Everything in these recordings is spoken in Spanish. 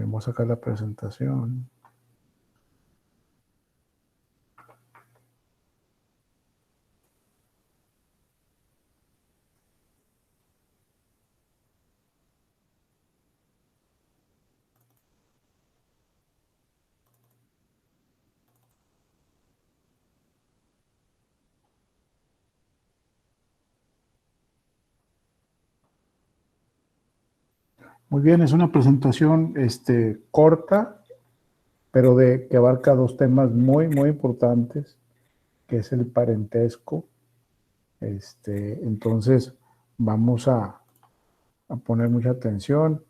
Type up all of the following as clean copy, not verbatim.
Voy a sacar la presentación. Muy bien, es una presentación corta, pero que abarca dos temas muy, muy importantes, que es el parentesco. Entonces, vamos a poner mucha atención.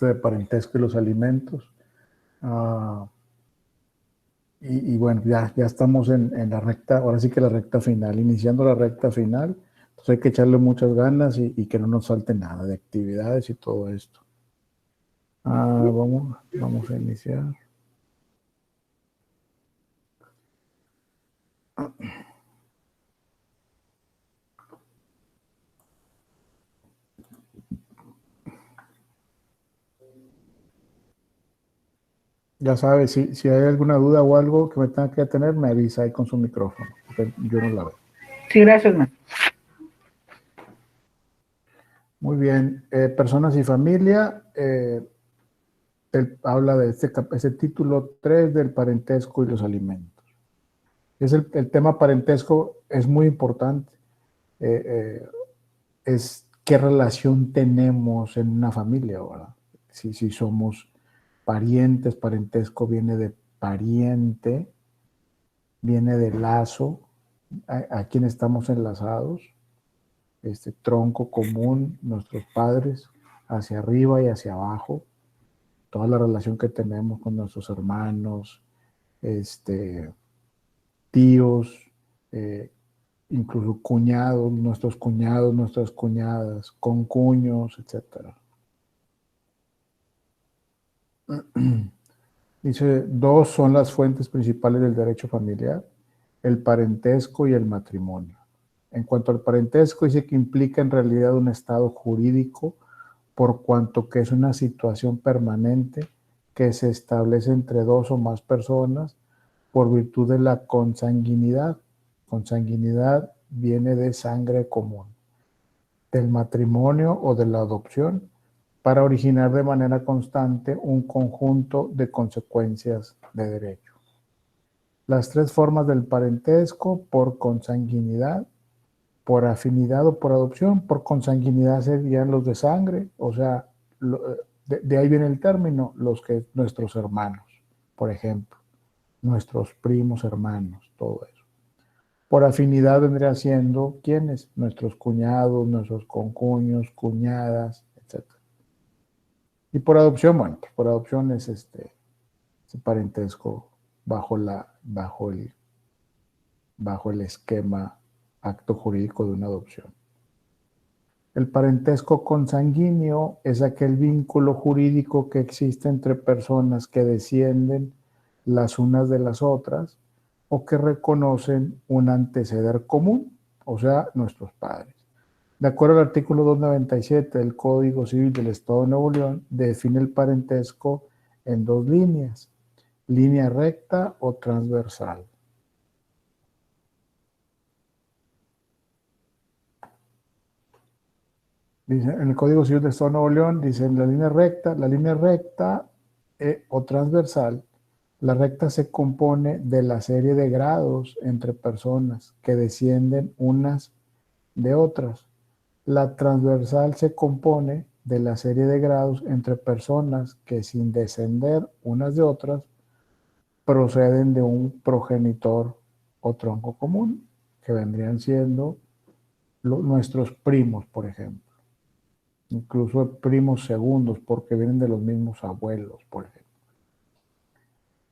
De parentesco y los alimentos. Y bueno, ya estamos en la recta, ahora sí que la recta final, iniciando la recta final. Entonces hay que echarle muchas ganas y que no nos falte nada de actividades y todo esto. Vamos a iniciar. Ya sabes, si hay alguna duda o algo que me tenga que detener, me avisa ahí con su micrófono, porque yo no la veo. Sí, gracias, maestro. Muy bien. Personas y familia. Habla de ese título 3 del parentesco y los alimentos. El tema parentesco es muy importante. Es qué relación tenemos en una familia, ¿verdad? Si somos parientes, parentesco viene de pariente, viene de lazo, a quien estamos enlazados, tronco común, nuestros padres, hacia arriba y hacia abajo, toda la relación que tenemos con nuestros hermanos, tíos, incluso cuñados, nuestras cuñadas, concuños, etc. Dice, dos son las fuentes principales del derecho familiar, el parentesco y el matrimonio. En cuanto al parentesco, dice que implica en realidad un estado jurídico, por cuanto que es una situación permanente que se establece entre dos o más personas por virtud de la consanguinidad. Consanguinidad viene de sangre común, del matrimonio o de la adopción, para originar de manera constante un conjunto de consecuencias de derecho. Las tres formas del parentesco: por consanguinidad, por afinidad o por adopción. Por consanguinidad serían los de sangre, o sea, de ahí viene el término, nuestros hermanos, por ejemplo, nuestros primos hermanos, todo eso. Por afinidad vendría siendo, ¿quiénes? Nuestros cuñados, nuestros concuños, cuñadas, etc. Y por adopción, bueno, por adopción es ese parentesco bajo el esquema acto jurídico de una adopción. El parentesco consanguíneo es aquel vínculo jurídico que existe entre personas que descienden las unas de las otras o que reconocen un anteceder común, o sea, nuestros padres. De acuerdo al artículo 297 del Código Civil del Estado de Nuevo León, define el parentesco en dos líneas: línea recta o transversal. Dice, en el Código Civil del Estado de Nuevo León, dice en la línea recta o transversal. La recta se compone de la serie de grados entre personas que descienden unas de otras. La transversal se compone de la serie de grados entre personas que, sin descender unas de otras, proceden de un progenitor o tronco común, que vendrían siendo nuestros primos, por ejemplo. Incluso primos segundos, porque vienen de los mismos abuelos, por ejemplo.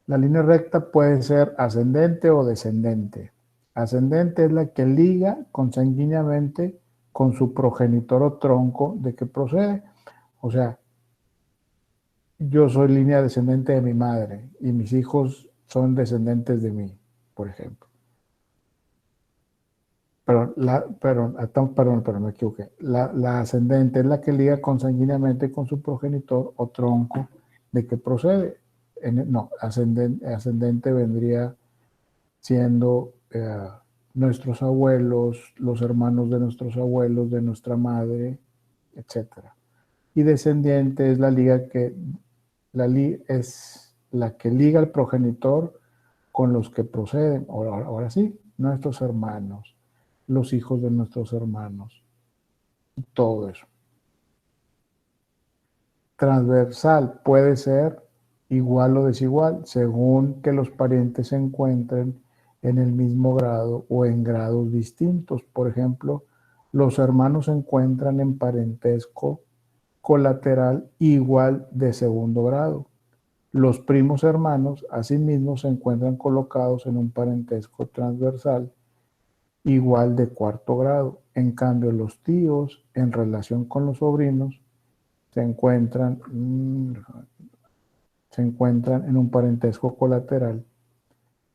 La línea recta puede ser ascendente o descendente. Ascendente es la que liga consanguíneamente con su progenitor o tronco de que procede. O sea, yo soy línea descendente de mi madre y mis hijos son descendentes de mí, por ejemplo. Perdón, me equivoqué. La ascendente es la que liga consanguíneamente con su progenitor o tronco de que procede. No, ascendente vendría siendo nuestros abuelos, los hermanos de nuestros abuelos, de nuestra madre, etc. Y descendiente es es la que liga al progenitor con los que proceden. Ahora sí, nuestros hermanos, los hijos de nuestros hermanos, todo eso. Transversal puede ser igual o desigual, según que los parientes se encuentren en el mismo grado o en grados distintos. Por ejemplo, los hermanos se encuentran en parentesco colateral igual de segundo grado. Los primos hermanos, asimismo, se encuentran colocados en un parentesco transversal igual de cuarto grado. En cambio, los tíos, en relación con los sobrinos, se encuentran en un parentesco colateral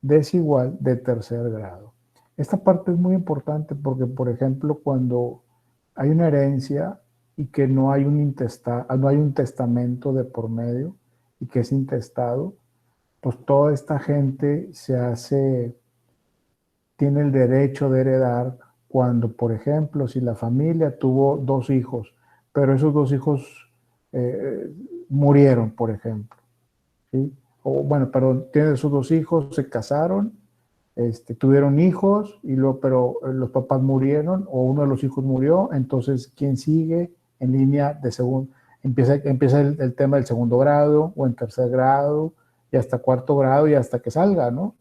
desigual de tercer grado. Esta parte es muy importante porque, por ejemplo, cuando hay una herencia y que no hay un testamento de por medio y que es intestado, pues toda esta gente tiene el derecho de heredar cuando, por ejemplo, si la familia tuvo 2 hijos, pero esos 2 hijos murieron, por ejemplo, ¿sí? O bueno, perdón, tienen esos 2 hijos, se casaron, tuvieron hijos, pero los papás murieron o uno de los hijos murió, entonces, ¿quién sigue en línea de segundo? Empieza el tema del segundo grado o en tercer grado y hasta cuarto grado y hasta que salga, ¿no?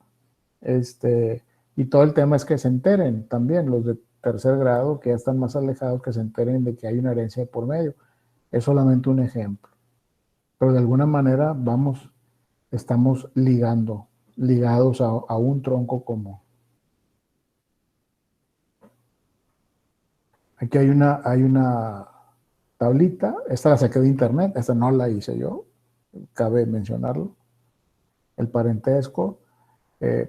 Y todo el tema es que se enteren también los de tercer grado, que ya están más alejados, que se enteren de que hay una herencia de por medio. Es solamente un ejemplo. Pero de alguna manera estamos ligados a un tronco común. Aquí hay una tablita, esta la saqué de internet, esta no la hice yo, cabe mencionarlo. El parentesco,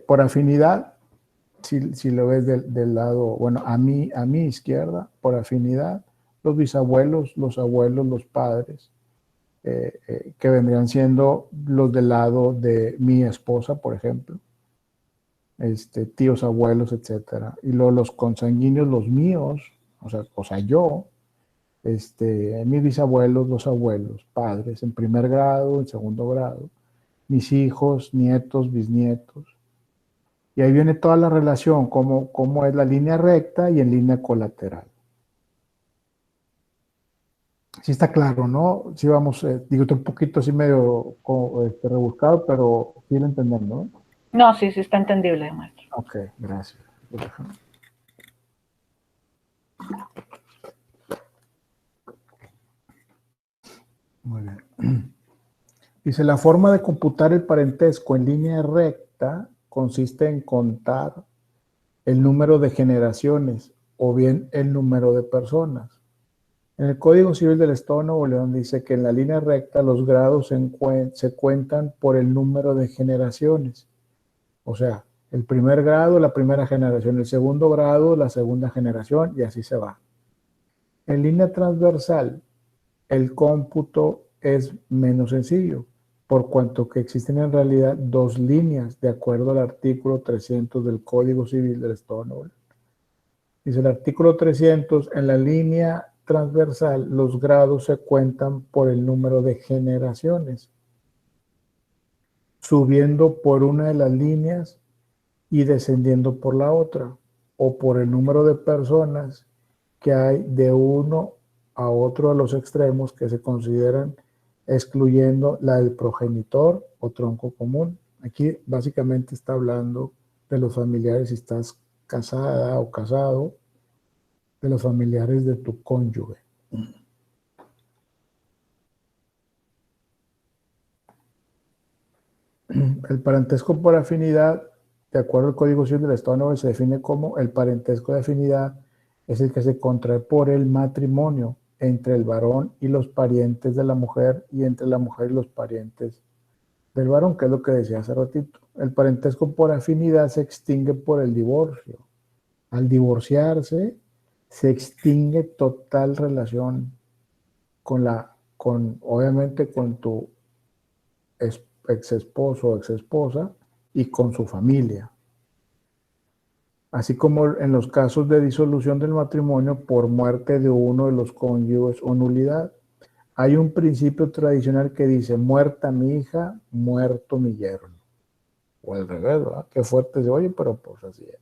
por afinidad, si lo ves del lado, bueno, a mi izquierda, por afinidad, los bisabuelos, los abuelos, los padres, que vendrían siendo los del lado de mi esposa, por ejemplo, tíos, abuelos, etcétera. Y luego los consanguíneos, los míos, o sea, yo, mis bisabuelos, los abuelos, padres, en primer grado, en segundo grado, mis hijos, nietos, bisnietos. Y ahí viene toda la relación, cómo es la línea recta y en línea colateral. Sí está claro, ¿no? Sí vamos, digo, un poquito así medio rebuscado, pero sí lo entendemos, ¿no? No, sí está entendible, maestro. Ok, gracias. Muy bien. Dice, la forma de computar el parentesco en línea recta consiste en contar el número de generaciones o bien el número de personas. En el Código Civil del Estado de Nuevo León dice que en la línea recta los grados se cuentan por el número de generaciones. O sea, el primer grado, la primera generación, el segundo grado, la segunda generación, y así se va. En línea transversal, el cómputo es menos sencillo, por cuanto que existen en realidad 2 líneas, de acuerdo al artículo 300 del Código Civil del Estado de Nuevo León. Dice el artículo 300, en la línea transversal, los grados se cuentan por el número de generaciones, subiendo por una de las líneas y descendiendo por la otra, o por el número de personas que hay de uno a otro de los extremos que se consideran excluyendo la del progenitor o tronco común. Aquí básicamente está hablando de los familiares si estás casada o casado, de los familiares de tu cónyuge. El parentesco por afinidad, de acuerdo al Código Civil del Estado de Nuevo León, se define como el parentesco de afinidad es el que se contrae por el matrimonio entre el varón y los parientes de la mujer y entre la mujer y los parientes del varón, que es lo que decía hace ratito. El parentesco por afinidad se extingue por el divorcio. Al divorciarse, se extingue total relación obviamente con tu ex esposo o ex esposa y con su familia. Así como en los casos de disolución del matrimonio por muerte de uno de los cónyuges o nulidad. Hay un principio tradicional que dice, muerta mi hija, muerto mi yerno. O al revés, ¿verdad? Qué fuerte se oye, pero pues así es.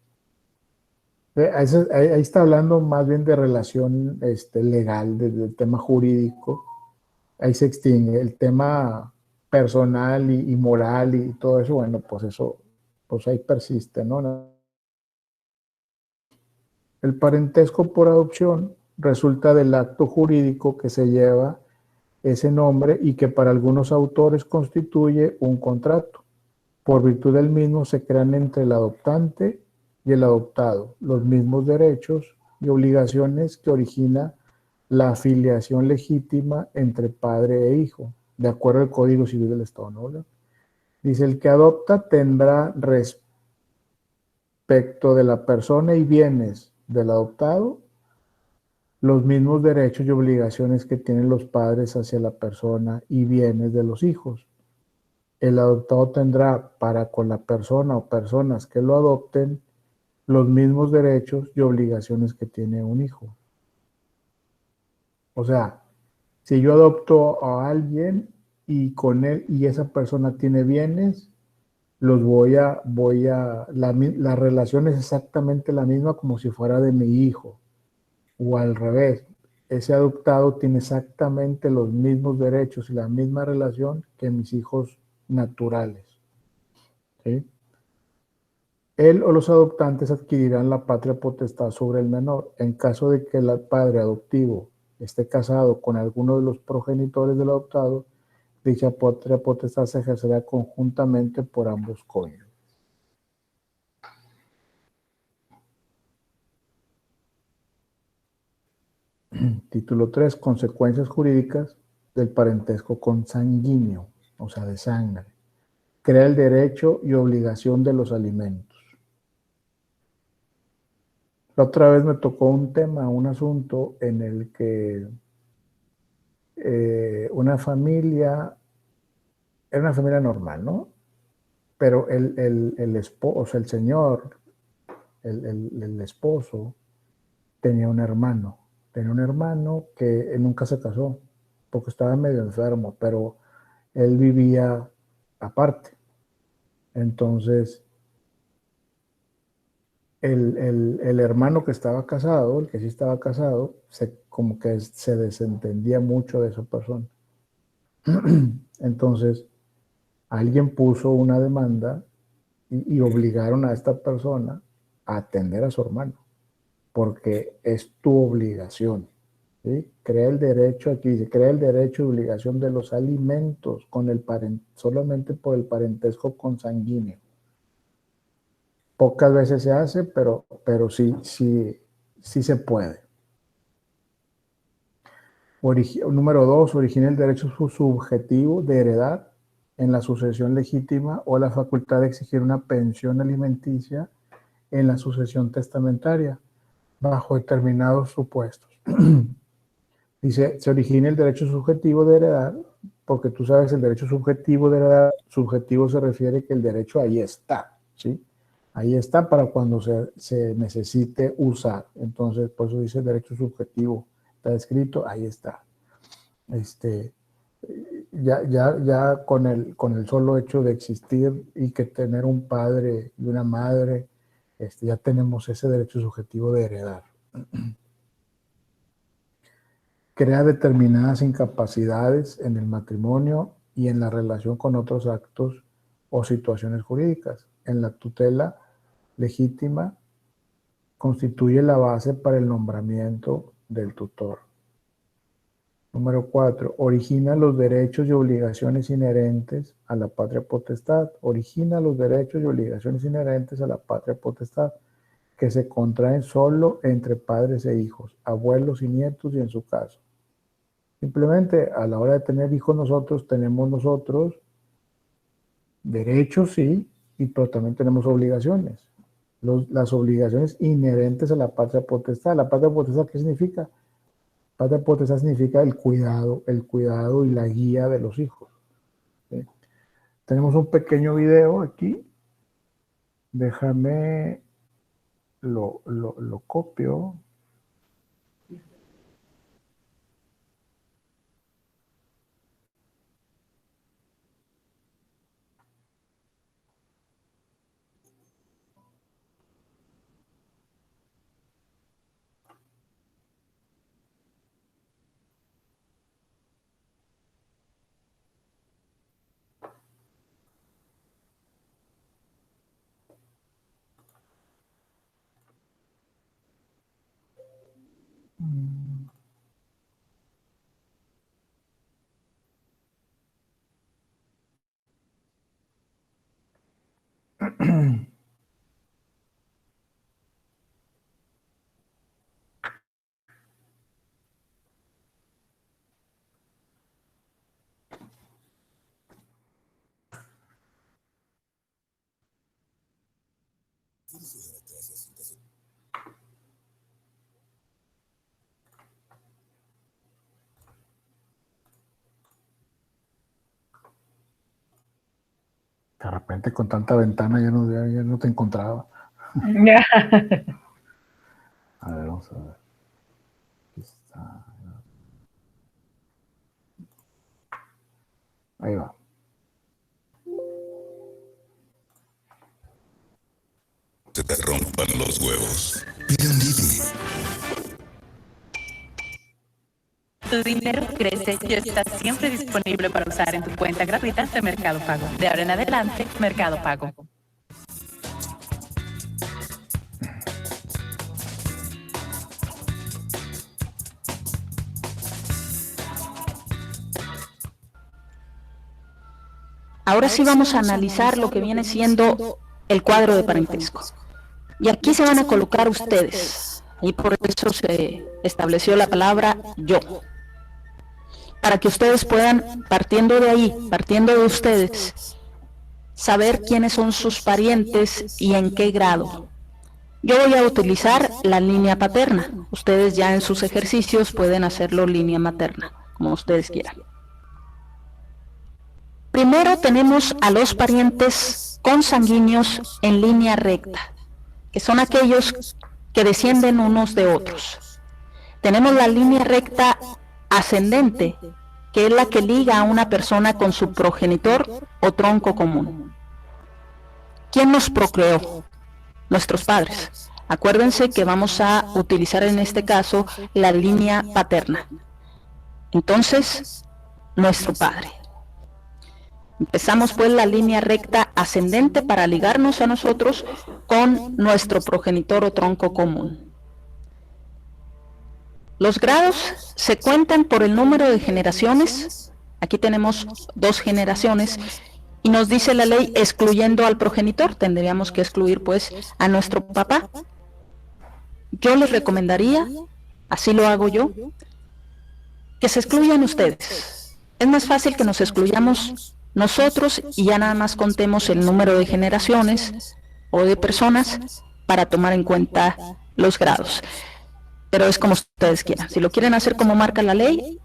Ahí está hablando más bien de relación legal, del tema jurídico. Ahí se extingue el tema personal y moral y todo eso. Bueno, pues eso, pues ahí persiste, ¿no? El parentesco por adopción resulta del acto jurídico que se lleva ese nombre y que para algunos autores constituye un contrato. Por virtud del mismo se crean entre el adoptante y el adoptado los mismos derechos y obligaciones que origina la afiliación legítima entre padre e hijo, de acuerdo al Código Civil del Estado, ¿no? Dice, el que adopta tendrá respecto de la persona y bienes del adoptado los mismos derechos y obligaciones que tienen los padres hacia la persona y bienes de los hijos. El adoptado tendrá para con la persona o personas que lo adopten los mismos derechos y obligaciones que tiene un hijo. O sea, si yo adopto a alguien y con él y esa persona tiene bienes, la relación es exactamente la misma como si fuera de mi hijo. O al revés, ese adoptado tiene exactamente los mismos derechos y la misma relación que mis hijos naturales. ¿Sí? Él o los adoptantes adquirirán la patria potestad sobre el menor en caso de que el padre adoptivo esté casado con alguno de los progenitores del adoptado. Dicha patria potestad se ejercerá conjuntamente por ambos cónyuges. Título 3. Consecuencias jurídicas del parentesco consanguíneo, o sea, de sangre. Crea el derecho y obligación de los alimentos. La otra vez me tocó un asunto en el que una familia, era una familia normal, ¿no? Pero el esposo, o sea, el señor, el esposo, tenía un hermano. Tenía un hermano que nunca se casó, porque estaba medio enfermo, pero él vivía aparte. Entonces, el hermano que estaba casado, el que sí estaba casado, como que se desentendía mucho de esa persona. Entonces, alguien puso una demanda y obligaron a esta persona a atender a su hermano, porque es tu obligación. ¿Sí? Crea el derecho, aquí dice, crea el derecho y obligación de los alimentos solamente por el parentesco consanguíneo. Pocas veces se hace, pero sí se puede. Número 2, origina el derecho subjetivo de heredar en la sucesión legítima o la facultad de exigir una pensión alimenticia en la sucesión testamentaria, bajo determinados supuestos. Dice, se origina el derecho subjetivo de heredar, porque tú sabes, el derecho subjetivo de heredar, subjetivo se refiere que el derecho ahí está, ¿sí? Ahí está para cuando se necesite usar. Entonces, por eso dice derecho subjetivo. Está escrito, ahí está. Ya con el solo hecho de existir y que tener un padre y una madre, ya tenemos ese derecho subjetivo de heredar. Crea determinadas incapacidades en el matrimonio y en la relación con otros actos o situaciones jurídicas. En la tutela legítima constituye la base para el nombramiento del tutor. Número 4. Origina los derechos y obligaciones inherentes a la patria potestad. Origina los derechos y obligaciones inherentes a la patria potestad que se contraen solo entre padres e hijos, abuelos y nietos y en su caso. Simplemente a la hora de tener hijos tenemos nosotros derechos, sí, pero también tenemos obligaciones. las obligaciones inherentes a la patria potestad. ¿La patria potestad qué significa? Patria potestad significa el cuidado y la guía de los hijos. ¿Sí? Tenemos un pequeño video aquí. Déjame, lo copio. De repente con tanta ventana ya no te encontraba. A ver, vamos a ver. Aquí está. Ahí va. Se te rompan los huevos. Pide un Didi. Tu dinero crece y está siempre disponible para usar en tu cuenta gratuita de Mercado Pago. De ahora en adelante, Mercado Pago. Ahora sí vamos a analizar lo que viene siendo el cuadro de parentesco. Y aquí se van a colocar ustedes. Y por eso se estableció la palabra yo. Para que ustedes puedan, partiendo de ahí, partiendo de ustedes, saber quiénes son sus parientes y en qué grado. Yo voy a utilizar la línea paterna. Ustedes ya en sus ejercicios pueden hacerlo línea materna, como ustedes quieran. Primero tenemos a los parientes consanguíneos en línea recta, que son aquellos que descienden unos de otros. Tenemos la línea recta ascendente, que es la que liga a una persona con su progenitor o tronco común. ¿Quién nos procreó? Nuestros padres. Acuérdense que vamos a utilizar en este caso la línea paterna. Entonces, nuestro padre. Empezamos pues la línea recta ascendente para ligarnos a nosotros con nuestro progenitor o tronco común. Los grados se cuentan por el número de generaciones. Aquí tenemos 2 generaciones y nos dice la ley excluyendo al progenitor. Tendríamos que excluir pues a nuestro papá. Yo les recomendaría, así lo hago yo, que se excluyan ustedes. Es más fácil que nos excluyamos nosotros y ya nada más contemos el número de generaciones o de personas para tomar en cuenta los grados. Pero es como ustedes quieran. Si lo quieren hacer como marca la ley,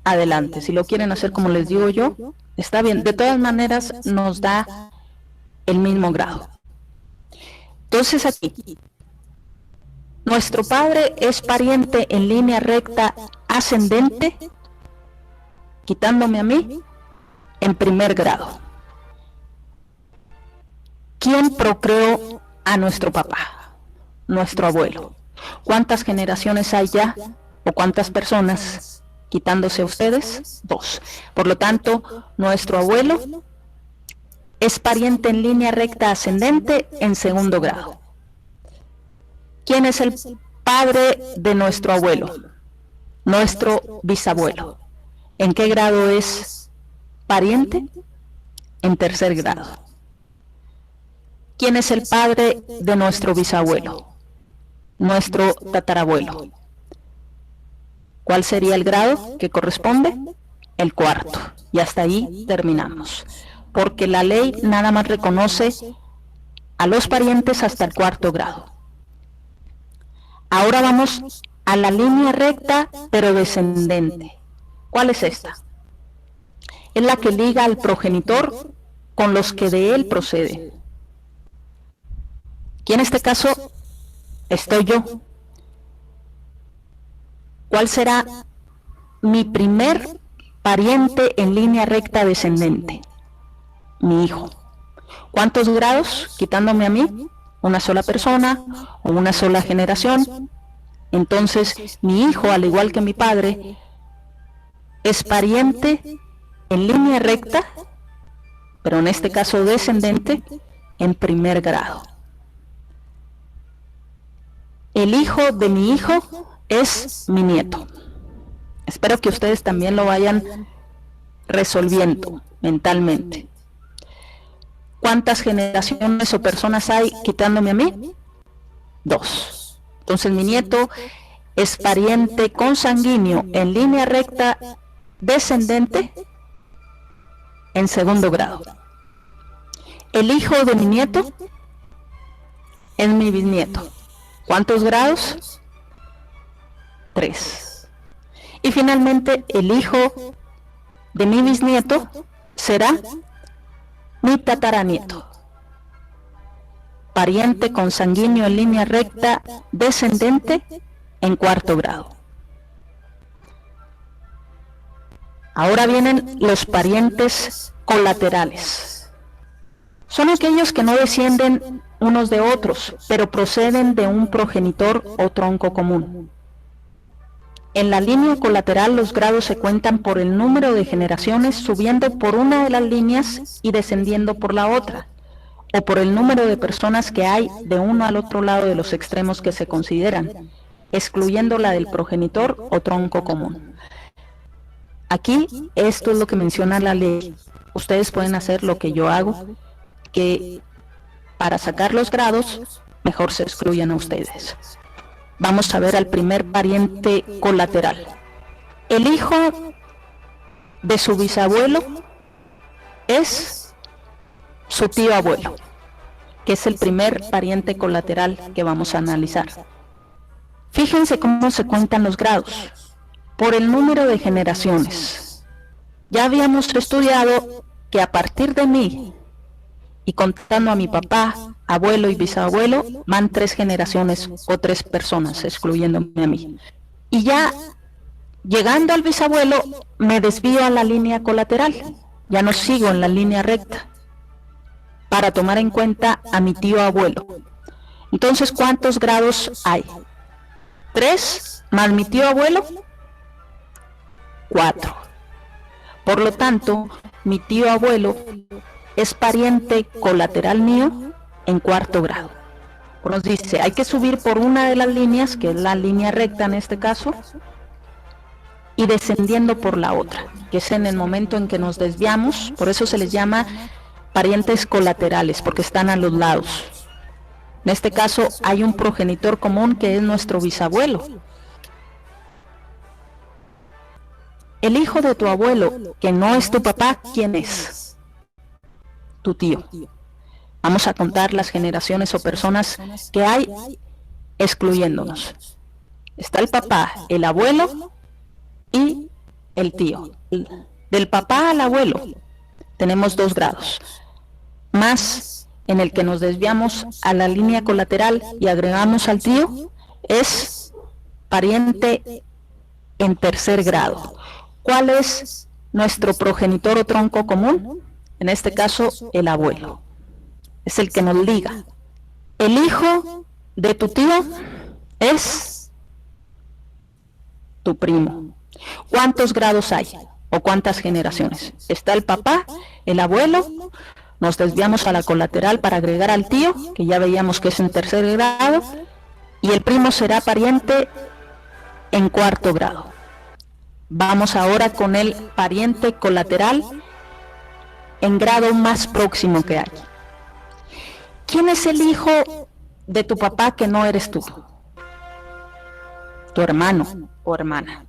adelante. Si lo quieren hacer como les digo yo, está bien. De todas maneras nos da el mismo grado. Entonces aquí, nuestro padre es pariente en línea recta ascendente, quitándome a mí, en primer grado. ¿Quién procreó a nuestro papá? Nuestro abuelo. ¿Cuántas generaciones hay ya? ¿O cuántas personas? Quitándose a ustedes, 2. Por lo tanto, nuestro abuelo es pariente en línea recta ascendente en segundo grado. ¿Quién es el padre de nuestro abuelo? Nuestro bisabuelo. ¿En qué grado es pariente? En tercer grado. ¿Quién es el padre de nuestro bisabuelo? Nuestro tatarabuelo. ¿Cuál sería el grado que corresponde? El cuarto. Y hasta ahí terminamos. Porque la ley nada más reconoce a los parientes hasta el cuarto grado. Ahora vamos a la línea recta pero descendente. ¿Cuál es esta? Es la que liga al progenitor con los que de él proceden. Y en este caso estoy yo. ¿Cuál será mi primer pariente en línea recta descendente? Mi hijo. ¿Cuántos grados? Quitándome a mí, una sola persona o una sola generación. Entonces, mi hijo, al igual que mi padre, es pariente en línea recta, pero en este caso descendente, en primer grado. El hijo de mi hijo es mi nieto. Espero que ustedes también lo vayan resolviendo mentalmente. ¿Cuántas generaciones o personas hay quitándome a mí? 2. Entonces mi nieto es pariente consanguíneo en línea recta descendente en segundo grado. El hijo de mi nieto es mi bisnieto. ¿Cuántos grados? 3. Y finalmente el hijo de mi bisnieto será mi tataranieto, pariente consanguíneo en línea recta descendente en cuarto grado. Ahora vienen los parientes colaterales. Son aquellos que no descienden unos de otros, pero proceden de un progenitor o tronco común. En la línea colateral los grados se cuentan por el número de generaciones subiendo por una de las líneas y descendiendo por la otra, o por el número de personas que hay de uno al otro lado de los extremos que se consideran, excluyendo la del progenitor o tronco común. Aquí esto es lo que menciona la ley. Ustedes pueden hacer lo que yo hago, que para sacar los grados mejor se excluyan a ustedes. Vamos a ver al primer pariente colateral. El hijo de su bisabuelo es su tío abuelo, que es el primer pariente colateral que vamos a analizar. Fíjense cómo se cuentan los grados, por el número de generaciones. Ya habíamos estudiado que a partir de mí, y contando a mi papá, abuelo y bisabuelo, van 3 generaciones o 3 personas, excluyéndome a mí. Y ya llegando al bisabuelo, me desvío a la línea colateral, ya no sigo en la línea recta, para tomar en cuenta a mi tío abuelo. Entonces, ¿cuántos grados hay? 3 más mi tío abuelo, 4. Por lo tanto, mi tío abuelo es pariente colateral mío en cuarto grado. Nos dice, hay que subir por una de las líneas, que es la línea recta en este caso, y descendiendo por la otra, que es en el momento en que nos desviamos. Por eso se les llama parientes colaterales, porque están a los lados. En este caso hay un progenitor común que es nuestro bisabuelo. El hijo de tu abuelo, que no es tu papá, ¿quién es? Tu tío. Vamos a contar las generaciones o personas que hay, excluyéndonos. Está el papá, el abuelo y el tío. Del papá al abuelo tenemos 2 grados, más en el que nos desviamos a la línea colateral y agregamos al tío, es pariente en tercer grado. ¿Cuál es nuestro progenitor o tronco común? En este caso, el abuelo. Es el que nos liga. El hijo de tu tío es tu primo. ¿Cuántos grados hay? ¿O cuántas generaciones? Está el papá, el abuelo, nos desviamos a la colateral para agregar al tío, que ya veíamos que es en tercer grado, y el primo será pariente en cuarto grado. Vamos ahora con el pariente colateral en grado más próximo que hay. ¿Quién es el hijo de tu papá que no eres tú? Tu hermano o hermana.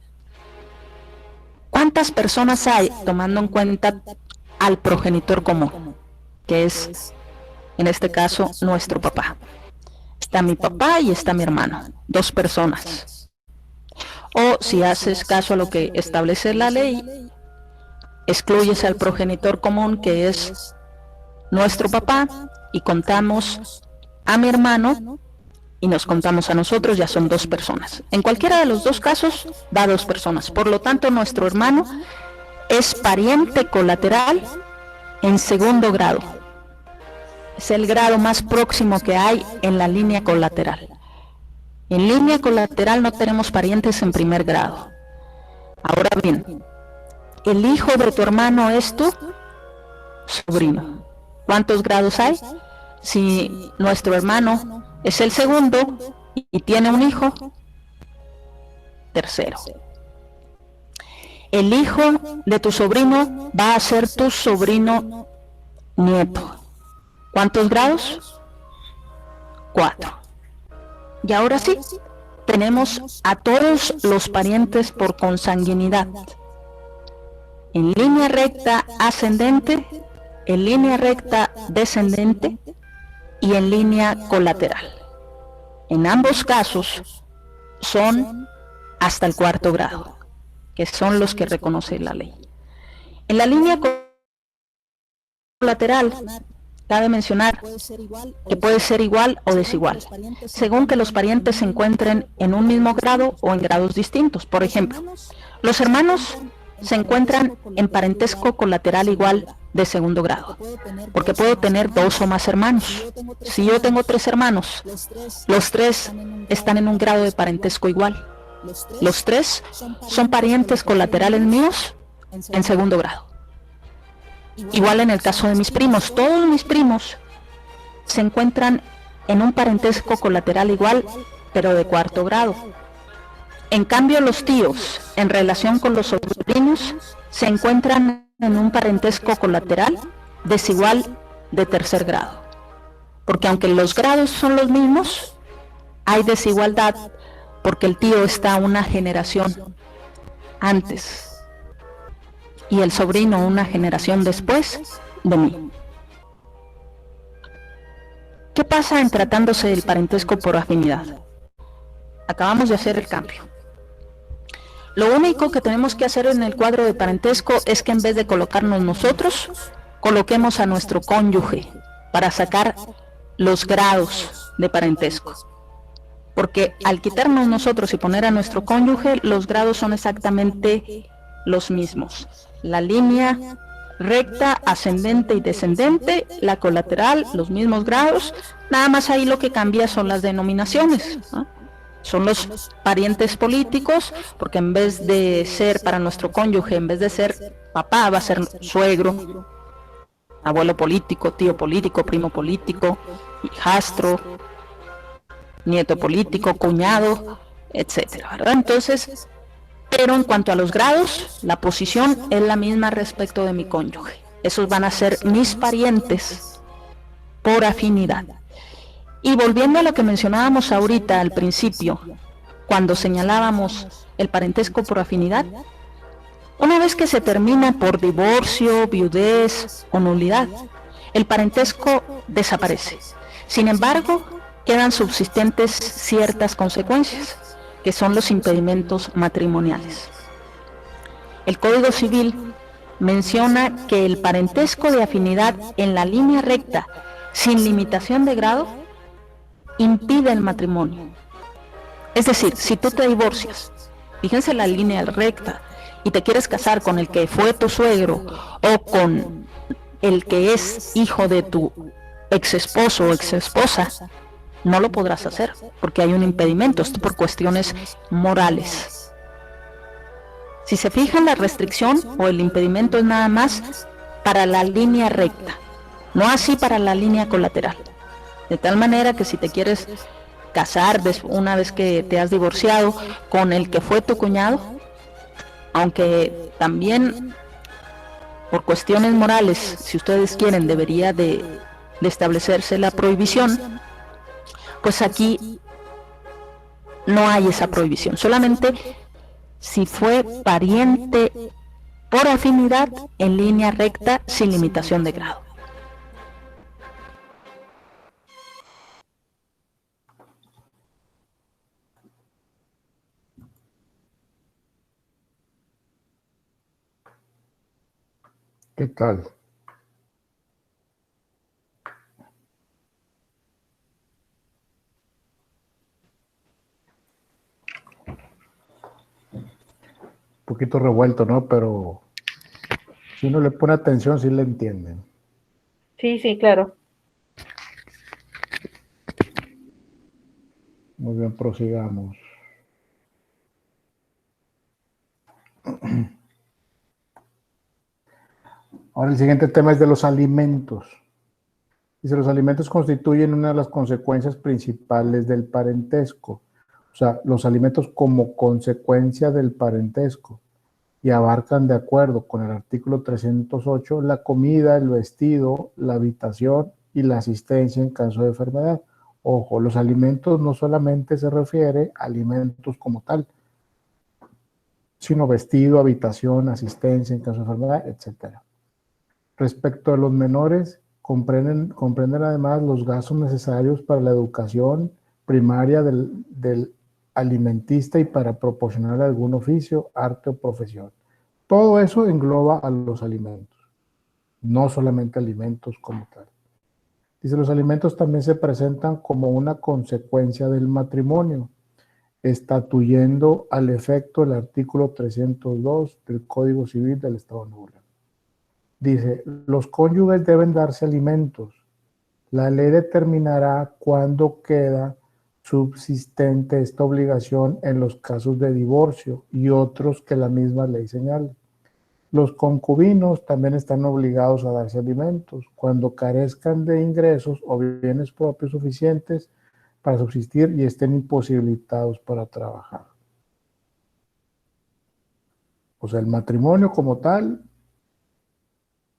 ¿Cuántas personas hay tomando en cuenta al progenitor común, que es en este caso nuestro papá. Está mi papá y está mi hermano, 2 personas. O si haces caso a lo que establece la ley, excluyes al progenitor común, que es nuestro papá, y contamos a mi hermano y nos contamos a nosotros, ya son 2 personas. En cualquiera de los 2 casos da 2 personas. Por lo tanto, nuestro hermano es pariente colateral en segundo grado. Es el grado más próximo que hay en la línea colateral. En línea colateral no tenemos parientes en primer grado. Ahora bien, el hijo de tu hermano es tu sobrino. ¿Cuántos grados hay? Si nuestro hermano es el segundo y tiene un hijo, tercero. El hijo de tu sobrino va a ser tu sobrino nieto. ¿Cuántos grados? 4. Y ahora sí, tenemos a todos los parientes por consanguinidad. En línea recta ascendente, en línea recta descendente y en línea colateral. En ambos casos son hasta el 4º grado, que son los que reconoce la ley. En la línea colateral, cabe mencionar que puede ser igual o desigual, según que los parientes se encuentren en un mismo grado o en grados distintos. Por ejemplo, los hermanos se encuentran en parentesco colateral igual de segundo grado, porque puedo tener 2 o más hermanos. Si yo tengo 3 hermanos, los 3 están en un grado de parentesco igual. Los 3 son parientes colaterales míos en segundo grado. Igual en el caso de mis primos, todos mis primos se encuentran en un parentesco colateral igual, pero de 4º grado. En cambio, los tíos, en relación con los sobrinos, se encuentran en un parentesco colateral desigual de 3er grado. Porque aunque los grados son los mismos, hay desigualdad porque el tío está una generación antes y el sobrino una generación después de mí. ¿Qué pasa en tratándose del parentesco por afinidad? Acabamos de hacer el cambio. Lo único que tenemos que hacer en el cuadro de parentesco es que en vez de colocarnos nosotros, coloquemos a nuestro cónyuge para sacar los grados de parentesco. Porque al quitarnos nosotros y poner a nuestro cónyuge, los grados son exactamente los mismos. La línea recta, ascendente y descendente, la colateral, los mismos grados, nada más ahí lo que cambia son las denominaciones, ¿no? Son los parientes políticos, porque en vez de ser para nuestro cónyuge, en vez de ser papá, va a ser suegro, abuelo político, tío político, primo político, hijastro, nieto político, cuñado, etcétera, ¿verdad? Entonces, pero en cuanto a los grados, la posición es la misma respecto de mi cónyuge. Esos van a ser mis parientes por afinidad. Y volviendo a lo que mencionábamos ahorita al principio, cuando señalábamos el parentesco por afinidad, una vez que se termina por divorcio, viudez o nulidad, el parentesco desaparece. Sin embargo, quedan subsistentes ciertas consecuencias, que son los impedimentos matrimoniales. El Código Civil menciona que el parentesco de afinidad en la línea recta, sin limitación de grado, impide el matrimonio. Es decir, si tú te divorcias, fíjense la línea recta, y te quieres casar con el que fue tu suegro o con el que es hijo de tu ex esposo o ex esposa, no lo podrás hacer porque hay un impedimento, esto por cuestiones morales. Si se fijan, la restricción o el impedimento es nada más para la línea recta, no así para la línea colateral. De tal manera que si te quieres casar una vez que te has divorciado con el que fue tu cuñado, aunque también por cuestiones morales, si ustedes quieren, debería de establecerse la prohibición, pues aquí no hay esa prohibición, solamente si fue pariente por afinidad en línea recta sin limitación de grado. ¿Qué tal? Un poquito revuelto, ¿no? Pero si uno le pone atención, sí le entienden. Sí, sí, claro. Muy bien, prosigamos. Ahora el siguiente tema es de los alimentos. Dice, los alimentos constituyen una de las consecuencias principales del parentesco. O sea, los alimentos como consecuencia del parentesco y abarcan, de acuerdo con el artículo 308, la comida, el vestido, la habitación y la asistencia en caso de enfermedad. Ojo, los alimentos no solamente se refiere a alimentos como tal, sino vestido, habitación, asistencia en caso de enfermedad, etc. Respecto a los menores, comprenden además los gastos necesarios para la educación primaria del alimentista y para proporcionar algún oficio, arte o profesión. Todo eso engloba a los alimentos, no solamente alimentos como tal. Dice, los alimentos también se presentan como una consecuencia del matrimonio, estatuyendo al efecto el artículo 302 del Código Civil del Estado de Nuevo León. Dice, los cónyuges deben darse alimentos. La ley determinará cuándo queda subsistente esta obligación en los casos de divorcio y otros que la misma ley señala. Los concubinos también están obligados a darse alimentos cuando carezcan de ingresos o bienes propios suficientes para subsistir y estén imposibilitados para trabajar. O sea, el matrimonio como tal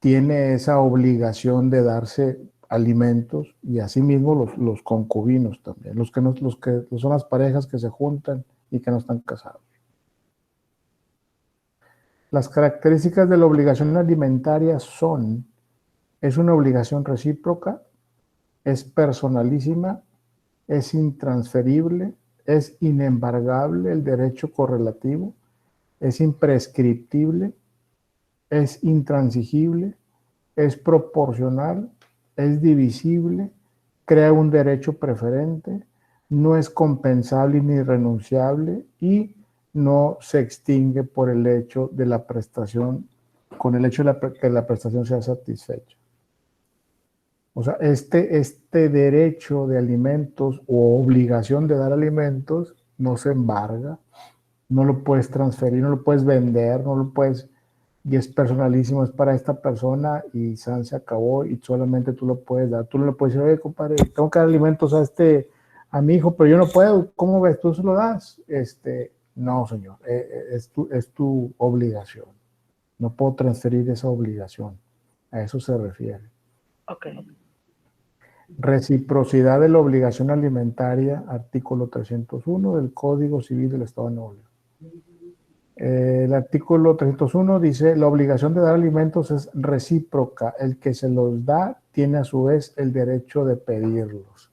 tiene esa obligación de darse alimentos y asimismo los concubinos también, los que son las parejas que se juntan y que no están casados. Las características de la obligación alimentaria son: es una obligación recíproca, es personalísima, es intransferible, es inembargable el derecho correlativo, es imprescriptible, es intransigible, es proporcional, es divisible, crea un derecho preferente, no es compensable ni renunciable y no se extingue por el hecho de la prestación, con el hecho de que la prestación sea satisfecha. O sea, este derecho de alimentos o obligación de dar alimentos no se embarga, no lo puedes transferir, no lo puedes vender, no lo puedes, y es personalísimo, es para esta persona y se acabó y solamente tú lo puedes dar. Tú no le puedes decir, oye, compadre, tengo que dar alimentos a mi hijo, pero yo no puedo. ¿Cómo ves? ¿Tú se lo das? No, señor, es tu obligación. No puedo transferir esa obligación. A eso se refiere. Ok. Reciprocidad de la obligación alimentaria, artículo 301 del Código Civil del Estado de Nuevo León. El artículo 301 dice, la obligación de dar alimentos es recíproca. El que se los da tiene a su vez el derecho de pedirlos.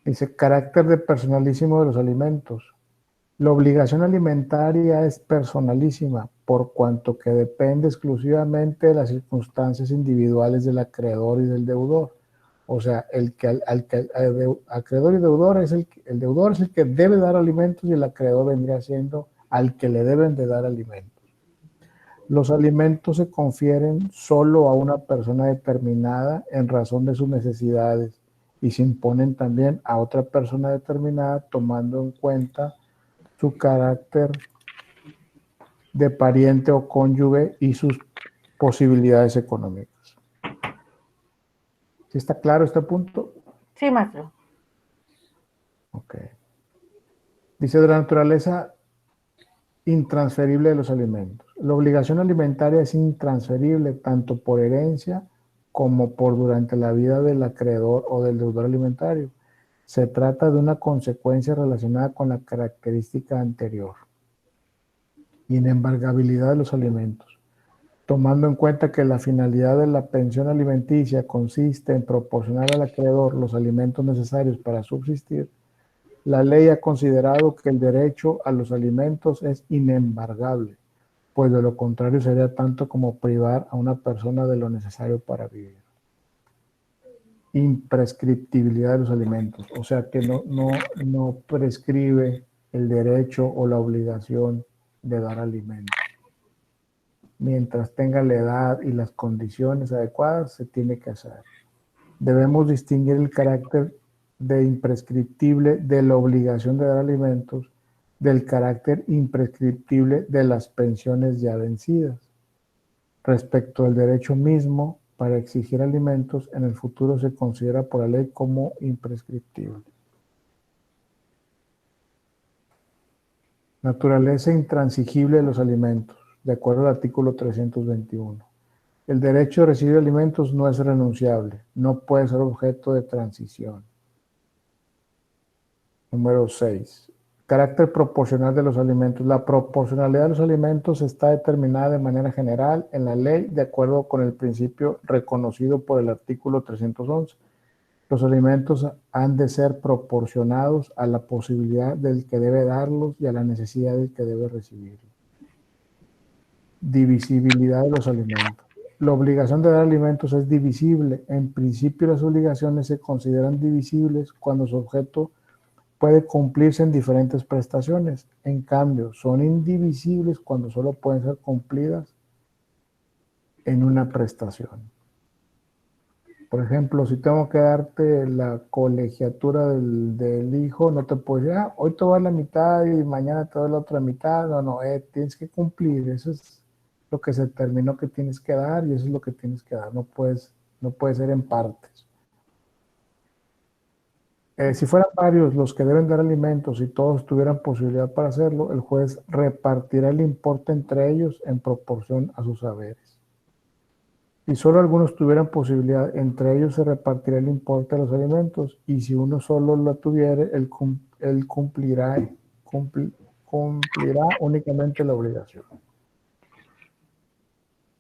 Dice, carácter de personalísimo de los alimentos. La obligación alimentaria es personalísima por cuanto que depende exclusivamente de las circunstancias individuales del acreedor y del deudor. O sea, acreedor y deudor el deudor es el que debe dar alimentos y el acreedor vendría siendo al que le deben de dar alimentos. Los alimentos se confieren solo a una persona determinada en razón de sus necesidades y se imponen también a otra persona determinada tomando en cuenta su carácter de pariente o cónyuge y sus posibilidades económicas. ¿Sí está claro este punto? Sí, maestro. Ok. Dice, de la naturaleza intransferible de los alimentos. La obligación alimentaria es intransferible tanto por herencia como por durante la vida del acreedor o del deudor alimentario. Se trata de una consecuencia relacionada con la característica anterior. Inembargabilidad de los alimentos. Tomando en cuenta que la finalidad de la pensión alimenticia consiste en proporcionar al acreedor los alimentos necesarios para subsistir, la ley ha considerado que el derecho a los alimentos es inembargable, pues de lo contrario sería tanto como privar a una persona de lo necesario para vivir. Imprescriptibilidad de los alimentos, o sea que no prescribe el derecho o la obligación de dar alimentos. Mientras tenga la edad y las condiciones adecuadas, se tiene que hacer. Debemos distinguir el carácter de imprescriptible de la obligación de dar alimentos del carácter imprescriptible de las pensiones ya vencidas. Respecto al derecho mismo, para exigir alimentos, en el futuro se considera por la ley como imprescriptible. Naturaleza intransigible de los alimentos, de acuerdo al artículo 321. El derecho a recibir alimentos no es renunciable, no puede ser objeto de transición. Número 6. Carácter proporcional de los alimentos. La proporcionalidad de los alimentos está determinada de manera general en la ley de acuerdo con el principio reconocido por el artículo 311. Los alimentos han de ser proporcionados a la posibilidad del que debe darlos y a la necesidad del que debe recibirlos. Divisibilidad de los alimentos. La obligación de dar alimentos es divisible. En principio, las obligaciones se consideran divisibles cuando su objeto puede cumplirse en diferentes prestaciones. En cambio, son indivisibles cuando solo pueden ser cumplidas en una prestación. Por ejemplo, si tengo que darte la colegiatura del hijo, no te puedo decir, hoy te voy a dar la mitad y mañana te doy la otra mitad. No, tienes que cumplir. Eso es lo que se determinó que tienes que dar y eso es lo que tienes que dar. No puede ser en partes. Si fueran varios los que deben dar alimentos y todos tuvieran posibilidad para hacerlo, el juez repartirá el importe entre ellos en proporción a sus saberes. Si solo algunos tuvieran posibilidad, entre ellos se repartirá el importe de los alimentos y si uno solo lo tuviera, él cumplirá únicamente la obligación.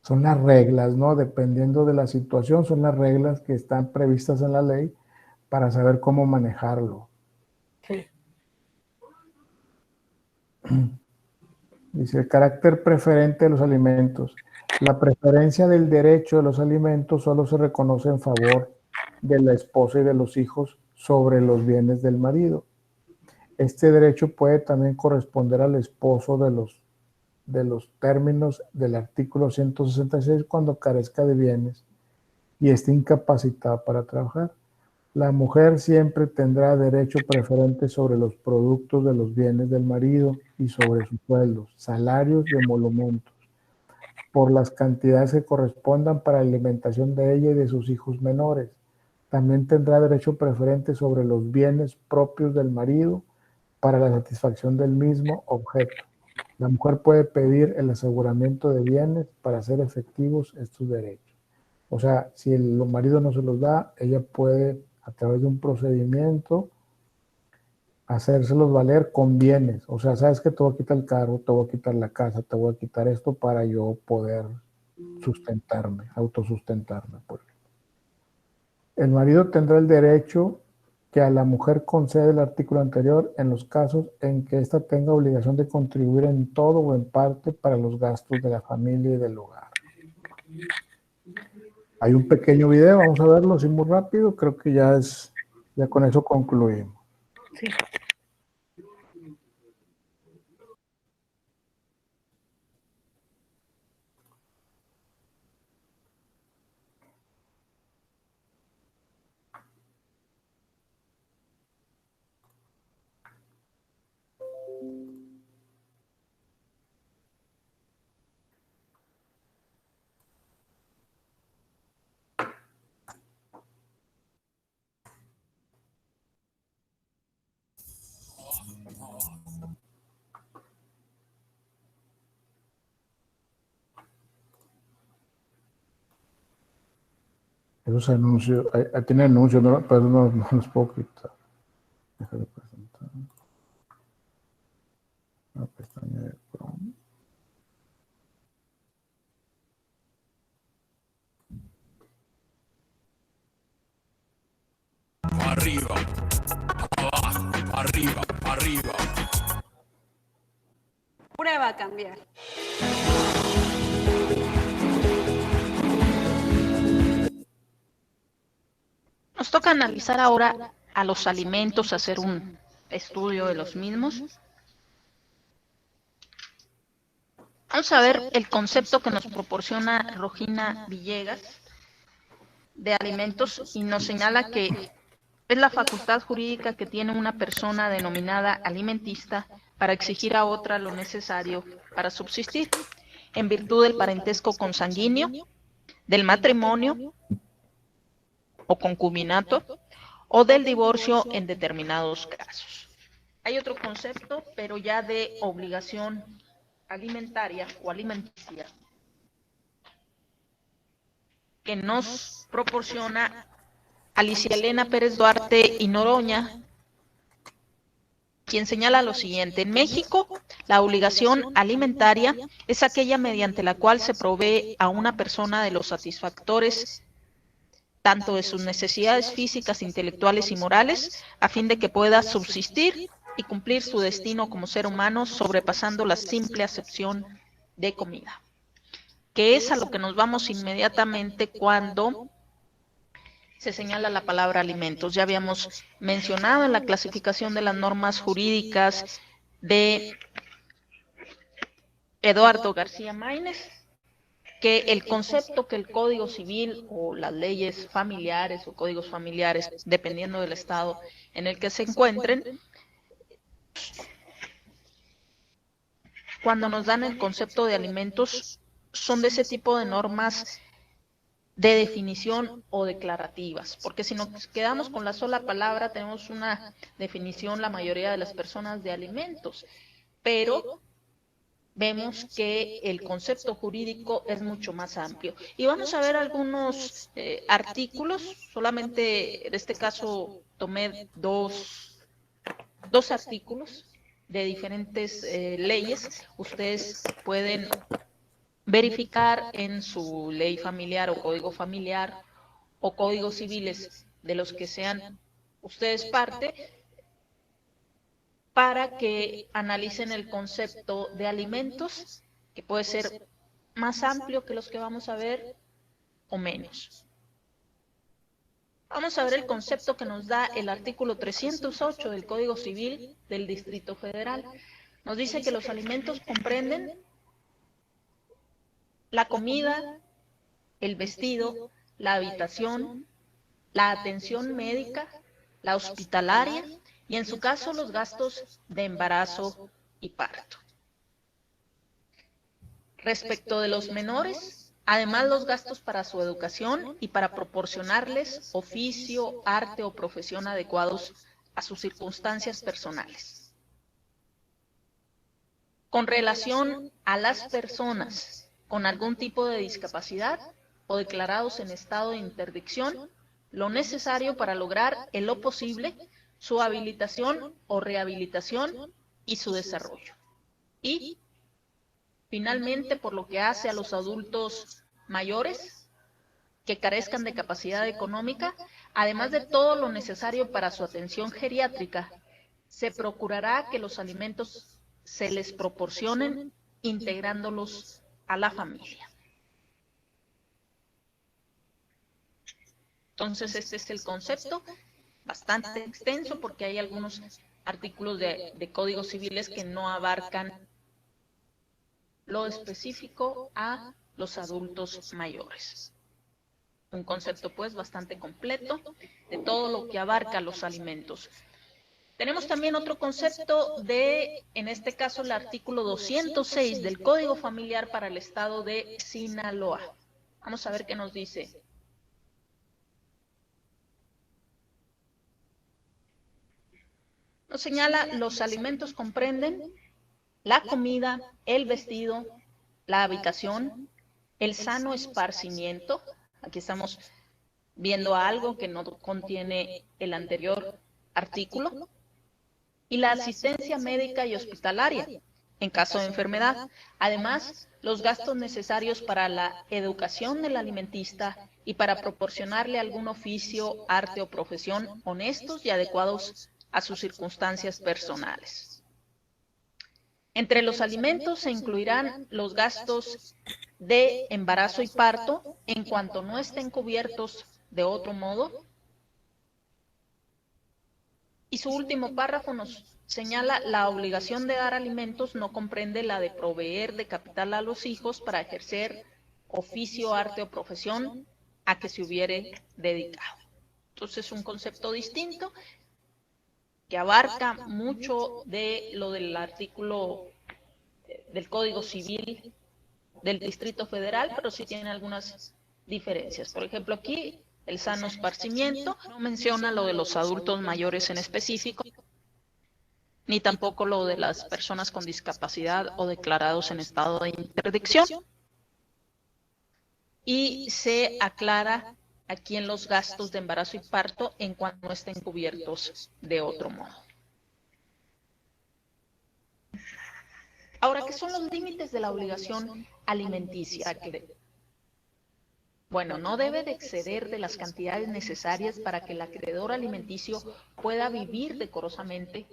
Son las reglas, ¿no? Dependiendo de la situación, son las reglas que están previstas en la ley para saber cómo manejarlo. Sí. Dice, el carácter preferente de los alimentos. La preferencia del derecho de los alimentos solo se reconoce en favor de la esposa y de los hijos sobre los bienes del marido. Este derecho puede también corresponder al esposo de los términos del artículo 166 cuando carezca de bienes y esté incapacitado para trabajar. La mujer siempre tendrá derecho preferente sobre los productos de los bienes del marido y sobre sus sueldos, salarios y emolumentos, por las cantidades que correspondan para la alimentación de ella y de sus hijos menores. También tendrá derecho preferente sobre los bienes propios del marido para la satisfacción del mismo objeto. La mujer puede pedir el aseguramiento de bienes para hacer efectivos estos derechos. O sea, si el marido no se los da, ella puede, a través de un procedimiento, hacérselos valer con bienes. O sea, sabes que te voy a quitar el carro, te voy a quitar la casa, te voy a quitar esto para yo poder sustentarme, autosustentarme. Pues. El marido tendrá el derecho que a la mujer concede el artículo anterior en los casos en que ésta tenga obligación de contribuir en todo o en parte para los gastos de la familia y del hogar. Hay un pequeño video, vamos a verlo así muy rápido, creo que ya con eso concluimos. Sí. Esos anuncios, tiene anuncios, ¿no? Pero no los puedo quitar. Déjame presentar. La pestaña de Chrome. Arriba, abajo, arriba, arriba. Prueba a cambiar. Nos toca analizar ahora a los alimentos, hacer un estudio de los mismos. Vamos a ver el concepto que nos proporciona Rogina Villegas de alimentos y nos señala que es la facultad jurídica que tiene una persona denominada alimentista para exigir a otra lo necesario para subsistir, en virtud del parentesco consanguíneo, del matrimonio o concubinato, o del divorcio en determinados casos. Hay otro concepto, pero ya de obligación alimentaria o alimenticia, que nos proporciona Alicia Elena Pérez Duarte y Noroña, quien señala lo siguiente: en México, la obligación alimentaria es aquella mediante la cual se provee a una persona de los satisfactores tanto de sus necesidades físicas, intelectuales y morales, a fin de que pueda subsistir y cumplir su destino como ser humano, sobrepasando la simple acepción de comida. Que es a lo que nos vamos inmediatamente cuando se señala la palabra alimentos. Ya habíamos mencionado en la clasificación de las normas jurídicas de Eduardo García Maínez, que el concepto que el Código Civil o las leyes familiares o códigos familiares, dependiendo del estado en el que se encuentren, cuando nos dan el concepto de alimentos, son de ese tipo de normas de definición o declarativas, porque si nos quedamos con la sola palabra, tenemos una definición la mayoría de las personas de alimentos, pero vemos que el concepto jurídico es mucho más amplio. Y vamos a ver algunos artículos, solamente en este caso tomé dos artículos de diferentes leyes. Ustedes pueden verificar en su ley familiar o códigos civiles de los que sean ustedes parte, para que analicen el concepto de alimentos, que puede ser más amplio que los que vamos a ver o menos. Vamos a ver el concepto que nos da el artículo 308 del Código Civil del Distrito Federal. Nos dice que los alimentos comprenden la comida, el vestido, la habitación, la atención médica, la hospitalaria, y en su caso los gastos de embarazo y parto. Respecto de los menores, además los gastos para su educación y para proporcionarles oficio, arte o profesión adecuados a sus circunstancias personales. Con relación a las personas con algún tipo de discapacidad o declarados en estado de interdicción, lo necesario para lograr en lo posible su habilitación o rehabilitación y su desarrollo. Y, finalmente, por lo que hace a los adultos mayores que carezcan de capacidad económica, además de todo lo necesario para su atención geriátrica, se procurará que los alimentos se les proporcionen integrándolos a la familia. Entonces, este es el concepto, bastante extenso porque hay algunos artículos de códigos civiles que no abarcan lo específico a los adultos mayores. Un concepto pues bastante completo de todo lo que abarca los alimentos. Tenemos también otro concepto de, en este caso, el artículo 206 del Código Familiar para el Estado de Sinaloa. Vamos a ver qué nos dice. Nos señala, los alimentos comprenden la comida, el vestido, la habitación, el sano esparcimiento. Aquí estamos viendo algo que no contiene el anterior artículo. Y la asistencia médica y hospitalaria en caso de enfermedad. Además, los gastos necesarios para la educación del alimentista y para proporcionarle algún oficio, arte o profesión honestos y adecuados a sus circunstancias personales. Entre los alimentos se incluirán los gastos de embarazo y parto en cuanto no estén cubiertos de otro modo. Y su último párrafo nos señala la obligación de dar alimentos no comprende la de proveer de capital a los hijos para ejercer oficio, arte o profesión a que se hubiere dedicado. Entonces es un concepto distinto que abarca mucho de lo del artículo del Código Civil del Distrito Federal, pero sí tiene algunas diferencias. Por ejemplo, aquí el sano esparcimiento no menciona lo de los adultos mayores en específico, ni tampoco lo de las personas con discapacidad o declarados en estado de interdicción. Y se aclara aquí en los gastos de embarazo y parto en cuanto no estén cubiertos de otro modo. Ahora, ¿qué son los límites de la obligación alimenticia? Bueno, no debe de exceder de las cantidades necesarias para que el acreedor alimenticio pueda vivir decorosamente.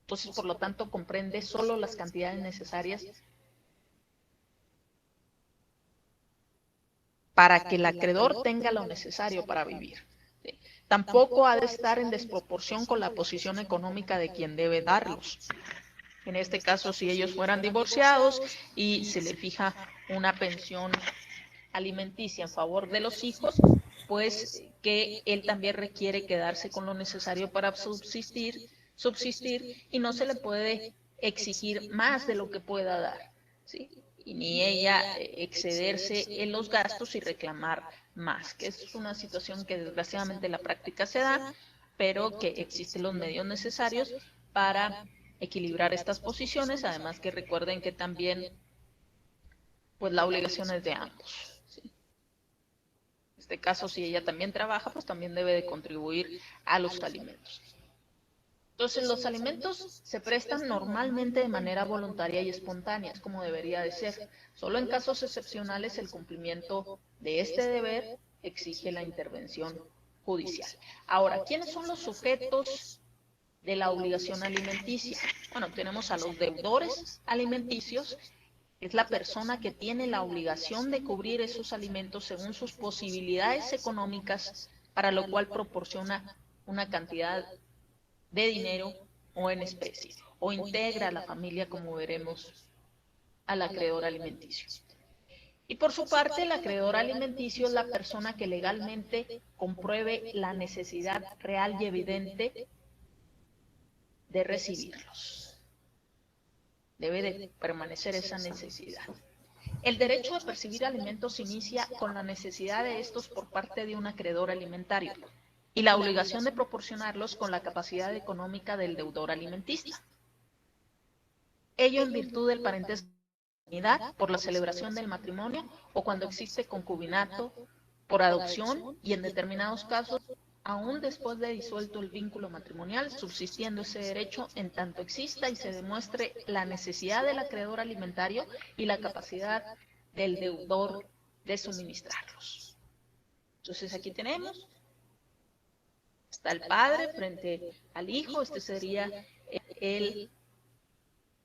Entonces, por lo tanto, comprende solo las cantidades necesarias para que el acreedor tenga lo necesario para vivir. ¿Sí? Tampoco ha de estar en desproporción con la posición económica de quien debe darlos. En este caso, si ellos fueran divorciados y se le fija una pensión alimenticia en favor de los hijos, pues que él también requiere quedarse con lo necesario para subsistir y no se le puede exigir más de lo que pueda dar, ¿sí? Y ni ella excederse en los gastos y reclamar más, que es una situación que desgraciadamente en la práctica se da, pero que existen los medios necesarios para equilibrar estas posiciones, además que recuerden que también pues la obligación es de ambos. ¿Sí? En este caso, si ella también trabaja, pues también debe de contribuir a los alimentos. Entonces, los alimentos se prestan normalmente de manera voluntaria y espontánea, es como debería de ser. Solo en casos excepcionales el cumplimiento de este deber exige la intervención judicial. Ahora, ¿quiénes son los sujetos de la obligación alimenticia? Bueno, tenemos a los deudores alimenticios. Es la persona que tiene la obligación de cubrir esos alimentos según sus posibilidades económicas, para lo cual proporciona una cantidad de dinero o en especie, o integra a la familia, como veremos, al acreedor alimenticio. Y por su parte, el acreedor alimenticio es la persona que legalmente compruebe la necesidad real y evidente de recibirlos. Debe de permanecer esa necesidad. El derecho a percibir alimentos inicia con la necesidad de estos por parte de un acreedor alimentario y la obligación de proporcionarlos con la capacidad económica del deudor alimentista. Ello en virtud del parentesco, por la celebración del matrimonio o cuando existe concubinato, por adopción y en determinados casos, aún después de disuelto el vínculo matrimonial, subsistiendo ese derecho en tanto exista y se demuestre la necesidad del acreedor alimentario y la capacidad del deudor de suministrarlos. Entonces aquí tenemos, está el padre frente al hijo, este sería el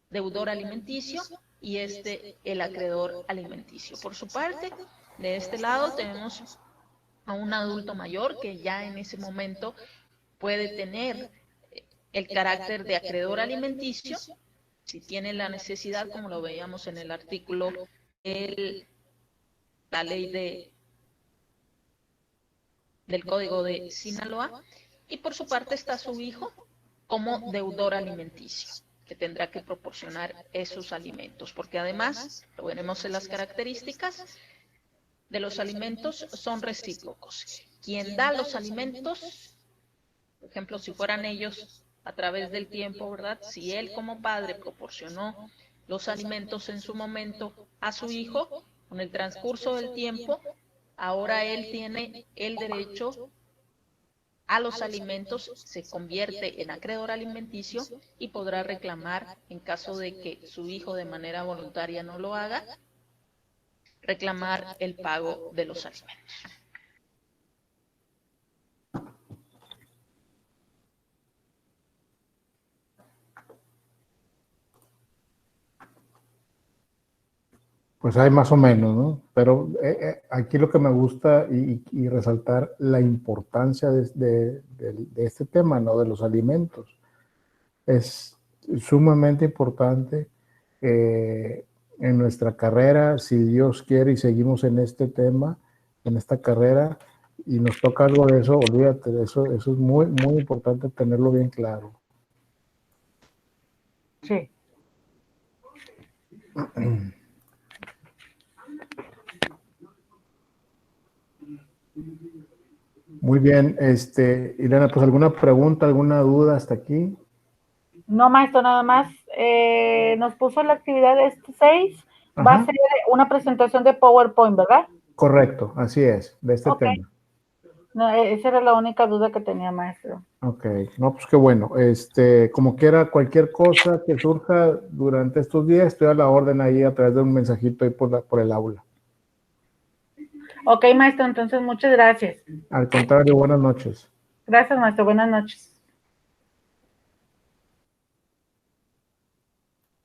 deudor alimenticio y el acreedor alimenticio. Por su parte, de este lado tenemos a un adulto mayor que ya en ese momento puede tener el carácter de acreedor alimenticio, si tiene la necesidad, como lo veíamos en el artículo de la ley del Código de Sinaloa, y por su parte está su hijo como deudor alimenticio, que tendrá que proporcionar esos alimentos, porque además, lo veremos en las características de los alimentos, son recíprocos. Quien da los alimentos, por ejemplo, si fueran ellos a través del tiempo, ¿verdad? Si él como padre proporcionó los alimentos en su momento a su hijo, con el transcurso del tiempo, ahora él tiene el derecho a los alimentos, se convierte en acreedor alimenticio y podrá reclamar, en caso de que su hijo de manera voluntaria no lo haga, reclamar el pago de los alimentos. Pues hay más o menos, ¿no? Pero aquí lo que me gusta y resaltar la importancia de este tema, ¿no? De los alimentos. Es sumamente importante en nuestra carrera, si Dios quiere y seguimos en este tema, en esta carrera, y nos toca algo de eso, olvídate de eso, eso es muy, muy importante tenerlo bien claro. Sí. Muy bien, Irena, pues alguna pregunta, alguna duda hasta aquí. No, maestro, nada más. Nos puso la actividad de este 6. Va a Ajá. ser una presentación de PowerPoint, ¿verdad? Correcto, así es, de este Ok. tema. No, esa era la única duda que tenía, maestro. Ok, no, pues qué bueno. Como quiera, cualquier cosa que surja durante estos días, estoy a la orden ahí a través de un mensajito ahí por el aula. Ok, maestro, entonces muchas gracias. Al contrario, buenas noches. Gracias, maestro. Buenas noches.